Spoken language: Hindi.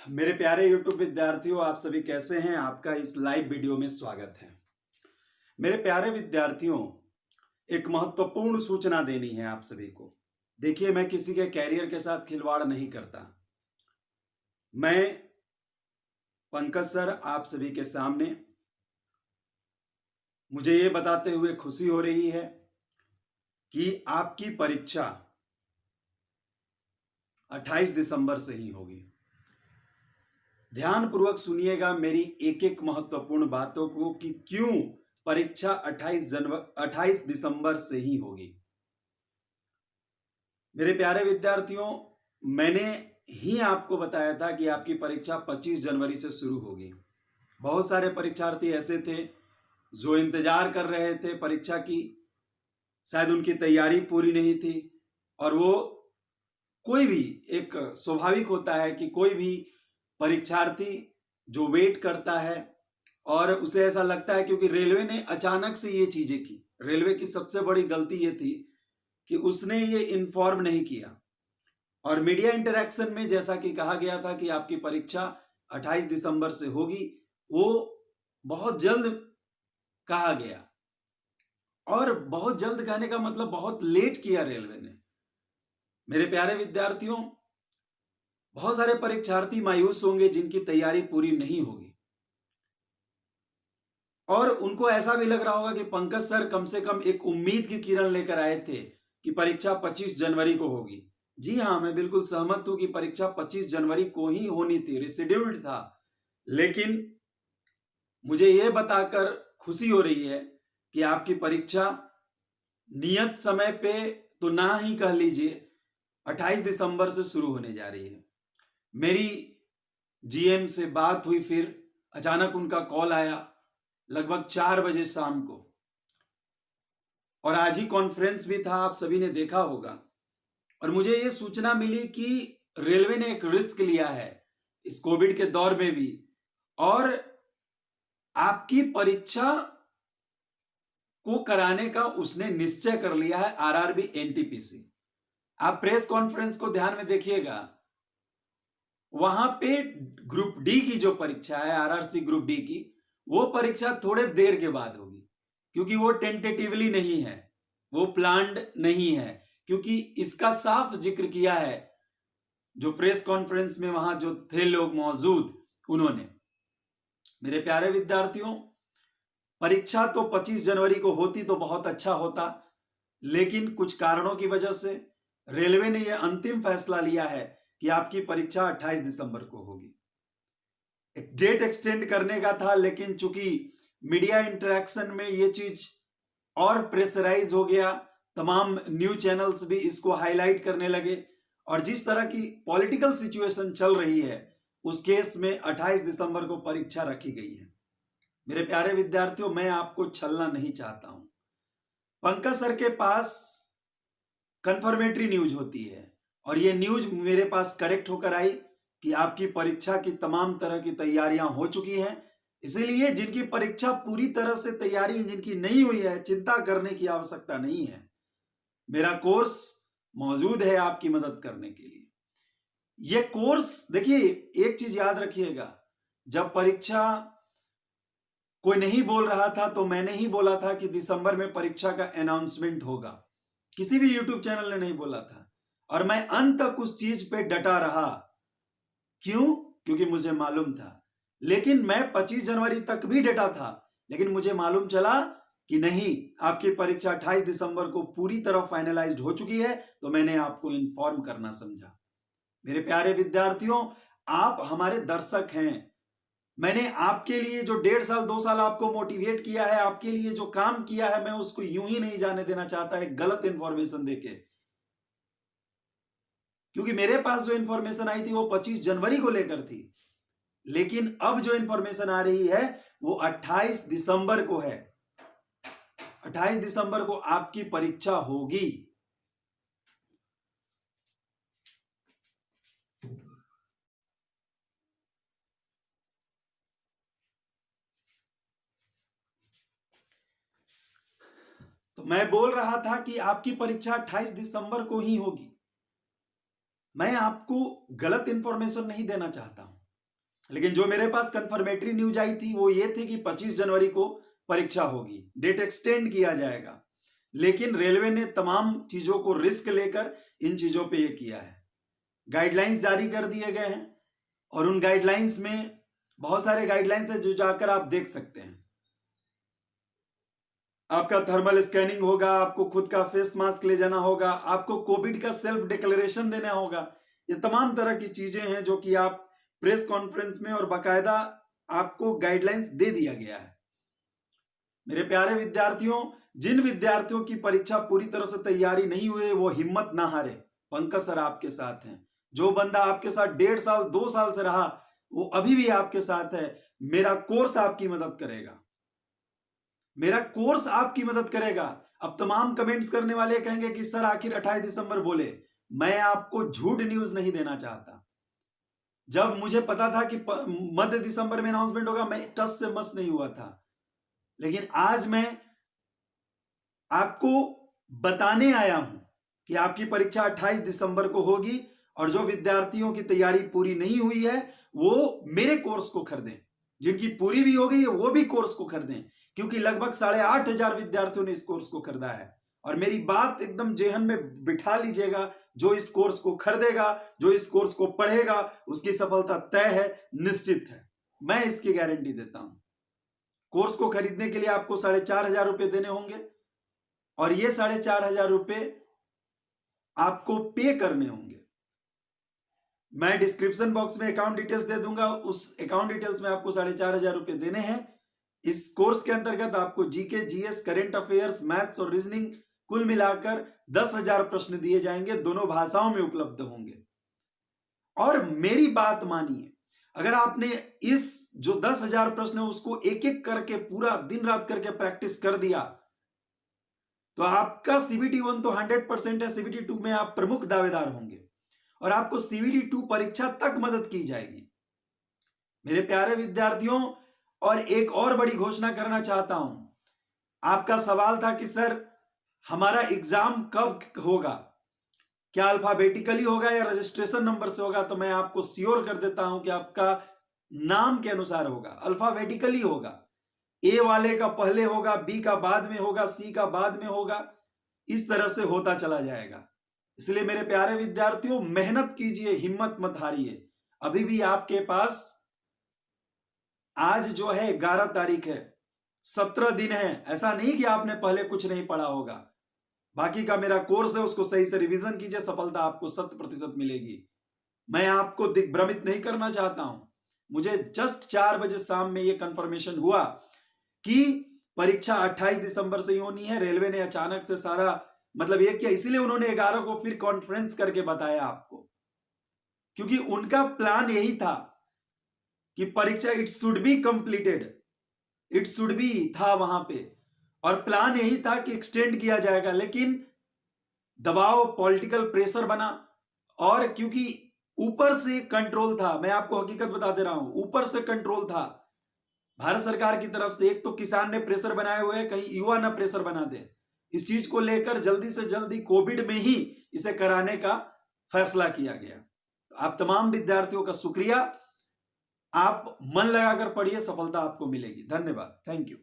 मेरे प्यारे YouTube विद्यार्थियों, आप सभी कैसे हैं? आपका इस लाइव वीडियो में स्वागत है। मेरे प्यारे विद्यार्थियों, एक महत्वपूर्ण सूचना देनी है आप सभी को। देखिए, मैं किसी के कैरियर के साथ खिलवाड़ नहीं करता। मैं पंकज सर आप सभी के सामने मुझे ये बताते हुए खुशी हो रही है कि आपकी परीक्षा 28 दिसंबर से ही होगी। ध्यानपूर्वक सुनिएगा मेरी एक एक महत्वपूर्ण बातों को कि क्यों परीक्षा 28 दिसंबर से ही होगी। मेरे प्यारे विद्यार्थियों, मैंने ही आपको बताया था कि आपकी परीक्षा 25 जनवरी से शुरू होगी। बहुत सारे परीक्षार्थी ऐसे थे जो इंतजार कर रहे थे परीक्षा की, शायद उनकी तैयारी पूरी नहीं थी और वो कोई भी एक स्वाभाविक होता है कि कोई भी परीक्षार्थी जो वेट करता है और उसे ऐसा लगता है, क्योंकि रेलवे ने अचानक से ये चीजें की। रेलवे की सबसे बड़ी गलती ये थी कि उसने ये इन्फॉर्म नहीं किया और मीडिया इंटरैक्शन में जैसा कि कहा गया था कि आपकी परीक्षा 28 दिसंबर से होगी, वो बहुत जल्द कहा गया। और बहुत जल्द कहने का मतलब बहुत लेट किया रेलवे ने। मेरे प्यारे विद्यार्थियों, बहुत सारे परीक्षार्थी मायूस होंगे जिनकी तैयारी पूरी नहीं होगी और उनको ऐसा भी लग रहा होगा कि पंकज सर कम से कम एक उम्मीद की किरण लेकर आए थे कि परीक्षा 25 जनवरी को होगी। जी हाँ, मैं बिल्कुल सहमत हूं कि परीक्षा 25 जनवरी को ही होनी थी, रिशेड्यूल्ड था। लेकिन मुझे यह बताकर खुशी हो रही है कि आपकी परीक्षा नियत समय पे तो ना ही कह लीजिए 28 दिसंबर से शुरू होने जा रही है। मेरी जीएम से बात हुई, फिर अचानक उनका कॉल आया लगभग 4 बजे शाम को, और आज ही कॉन्फ्रेंस भी था, आप सभी ने देखा होगा। और मुझे ये सूचना मिली कि रेलवे ने एक रिस्क लिया है इस कोविड के दौर में भी, और आपकी परीक्षा को कराने का उसने निश्चय कर लिया है, आरआरबी एनटीपीसी। आप प्रेस कॉन्फ्रेंस को ध्यान में देखिएगा, वहां पे ग्रुप डी की जो परीक्षा है, आरआरसी ग्रुप डी की, वो परीक्षा थोड़े देर के बाद होगी, क्योंकि वो टेंटेटिवली नहीं है, वो प्लान्ड नहीं है, क्योंकि इसका साफ जिक्र किया है जो प्रेस कॉन्फ्रेंस में वहां जो थे लोग मौजूद, उन्होंने। मेरे प्यारे विद्यार्थियों, परीक्षा तो 25 जनवरी को होती तो बहुत अच्छा होता, लेकिन कुछ कारणों की वजह से रेलवे ने यह अंतिम फैसला लिया है कि आपकी परीक्षा 28 दिसंबर को होगी। एक डेट एक्सटेंड करने का था, लेकिन चूंकि मीडिया इंटरेक्शन में यह चीज और प्रेशराइज हो गया, तमाम न्यूज चैनल्स भी इसको हाईलाइट करने लगे, और जिस तरह की पॉलिटिकल सिचुएशन चल रही है उस केस में 28 दिसंबर को परीक्षा रखी गई है। मेरे प्यारे विद्यार्थियों, मैं आपको छलना नहीं चाहता हूं। पंकज सर के पास कंफर्मेटरी न्यूज होती है और ये न्यूज मेरे पास करेक्ट होकर आई कि आपकी परीक्षा की तमाम तरह की तैयारियां हो चुकी हैं। इसीलिए जिनकी परीक्षा पूरी तरह से तैयारी जिनकी नहीं हुई है, चिंता करने की आवश्यकता नहीं है। मेरा कोर्स मौजूद है आपकी मदद करने के लिए। यह कोर्स, देखिए एक चीज याद रखिएगा, जब परीक्षा कोई नहीं बोल रहा था तो मैंने ही बोला था कि दिसंबर में परीक्षा का अनाउंसमेंट होगा। किसी भी यूट्यूब चैनल ने नहीं बोला था, और मैं अंत तक उस चीज पे डटा रहा। क्यों? क्योंकि मुझे मालूम था। लेकिन मैं 25 जनवरी तक भी डटा था, लेकिन मुझे मालूम चला कि नहीं, आपकी परीक्षा 28 दिसंबर को पूरी तरह फाइनलाइज्ड हो चुकी है, तो मैंने आपको इन्फॉर्म करना समझा। मेरे प्यारे विद्यार्थियों, आप हमारे दर्शक हैं। मैंने आपके लिए जो 1.5 साल 2 साल आपको मोटिवेट किया है, आपके लिए जो काम किया है, मैं उसको यूं ही नहीं जाने देना चाहता एक गलत इंफॉर्मेशन देके। क्योंकि मेरे पास जो इंफॉर्मेशन आई थी वो 25 जनवरी को लेकर थी, लेकिन अब जो इंफॉर्मेशन आ रही है वो 28 दिसंबर को है। 28 दिसंबर को आपकी परीक्षा होगी। तो मैं बोल रहा था कि आपकी परीक्षा 28 दिसंबर को ही होगी। मैं आपको गलत इंफॉर्मेशन नहीं देना चाहता हूं। लेकिन जो मेरे पास कंफर्मेटरी न्यूज आई थी वो ये थी कि 25 जनवरी को परीक्षा होगी, डेट एक्सटेंड किया जाएगा। लेकिन रेलवे ने तमाम चीजों को रिस्क लेकर इन चीजों पे ये किया है। गाइडलाइंस जारी कर दिए गए हैं और उन गाइडलाइंस में बहुत सारे गाइडलाइंस है जो जाकर आप देख सकते हैं। आपका थर्मल स्कैनिंग होगा, आपको खुद का फेस मास्क ले जाना होगा, आपको कोविड का सेल्फ डिक्लेरेशन देना होगा। ये तमाम तरह की चीजें हैं जो कि आप प्रेस कॉन्फ्रेंस में और बाकायदा आपको गाइडलाइंस दे दिया गया है। मेरे प्यारे विद्यार्थियों, जिन विद्यार्थियों की परीक्षा पूरी तरह से तैयारी नहीं हुई वो हिम्मत ना हारे, पंकज सर आपके साथ हैं। जो बंदा आपके साथ 1.5 साल 2 साल से रहा वो अभी भी आपके साथ है। मेरा कोर्स आपकी मदद करेगा, मेरा कोर्स आपकी मदद करेगा। अब तमाम कमेंट्स करने वाले कहेंगे कि सर आखिर 28 दिसंबर बोले। मैं आपको झूठ न्यूज नहीं देना चाहता। जब मुझे पता था कि मध्य दिसंबर में अनाउंसमेंट होगा, मैं टस से मस नहीं हुआ था। लेकिन आज मैं आपको बताने आया हूं कि आपकी परीक्षा 28 दिसंबर को होगी और जो विद्यार्थियों की तैयारी पूरी नहीं हुई है वो मेरे कोर्स को खरीदें। जिनकी पूरी भी हो गई है वो भी कोर्स को खरीदें, क्योंकि लगभग 8,500 विद्यार्थियों ने इस कोर्स को खरीदा है। और मेरी बात एकदम जेहन में बिठा लीजिएगा, जो इस कोर्स को खरीदेगा, जो इस कोर्स को पढ़ेगा, उसकी सफलता तय है, निश्चित है। मैं इसकी गारंटी देता हूं। कोर्स को खरीदने के लिए आपको 4,500 रुपए देने होंगे और ये 4,500 रुपए आपको पे करने होंगे। मैं डिस्क्रिप्शन बॉक्स में अकाउंट डिटेल्स दे दूंगा, उस अकाउंट डिटेल्स में आपको 4,500 रुपए देने हैं। इस कोर्स के अंतर्गत आपको GK, GS, current affairs, maths और रीजनिंग कुल मिलाकर 10,000 प्रश्न दिए जाएंगे, दोनों भाषाओं में उपलब्ध होंगे। और मेरी बात मानिए, अगर आपने इस जो 10,000 प्रश्न है उसको एक एक करके पूरा दिन रात करके प्रैक्टिस कर दिया तो आपका CBT 1 तो 100% है, CBT 2 में आप प्रमुख दावेदार होंगे और आपको CBT 2 परीक्षा तक मदद की जाएगी। मेरे प्यारे विद्यार्थियों, और एक और बड़ी घोषणा करना चाहता हूं। आपका सवाल था कि सर हमारा एग्जाम कब होगा, क्या अल्फाबेटिकली होगा या रजिस्ट्रेशन नंबर से होगा? तो मैं आपको श्योर कर देता हूं कि आपका नाम के अनुसार होगा, अल्फाबेटिकली होगा। ए वाले का पहले होगा, बी का बाद में होगा, सी का बाद में होगा, इस तरह से होता चला जाएगा। इसलिए मेरे प्यारे विद्यार्थियों, मेहनत कीजिए, हिम्मत मत हारिए। अभी भी आपके पास आज जो है 11 तारीख है, 17 दिन है। ऐसा नहीं कि आपने पहले कुछ नहीं पढ़ा होगा। बाकी का मेरा कोर्स है, उसको सही से रिवीजन कीजिए, सफलता आपको 100% मिलेगी। मैं आपको दिग्भ्रमित नहीं करना चाहता हूं। मुझे जस्ट 4 बजे शाम में यह कंफर्मेशन हुआ कि परीक्षा 28 दिसंबर से ही होनी है। रेलवे ने अचानक से सारा मतलब ये किया, इसीलिए उन्होंने 11 को फिर कॉन्फ्रेंस करके बताया आपको, क्योंकि उनका प्लान यही था कि परीक्षा it should be completed, it should be था वहां पे, और प्लान यही था कि एक्सटेंड किया जाएगा। लेकिन दबाव, पॉलिटिकल प्रेशर बना, और क्योंकि ऊपर से कंट्रोल था, मैं आपको हकीकत बता दे रहा हूं, ऊपर से कंट्रोल था भारत सरकार की तरफ से। एक तो किसान ने प्रेशर बनाए हुए, कहीं युवा ना प्रेशर बना दे। इस चीज को लेकर जल्दी से जल्दी कोविड में ही इसे कराने का फैसला किया गया। आप तमाम विद्यार्थियों का शुक्रिया। आप मन लगाकर पढ़िए, सफलता आपको मिलेगी। धन्यवाद, थैंक यू।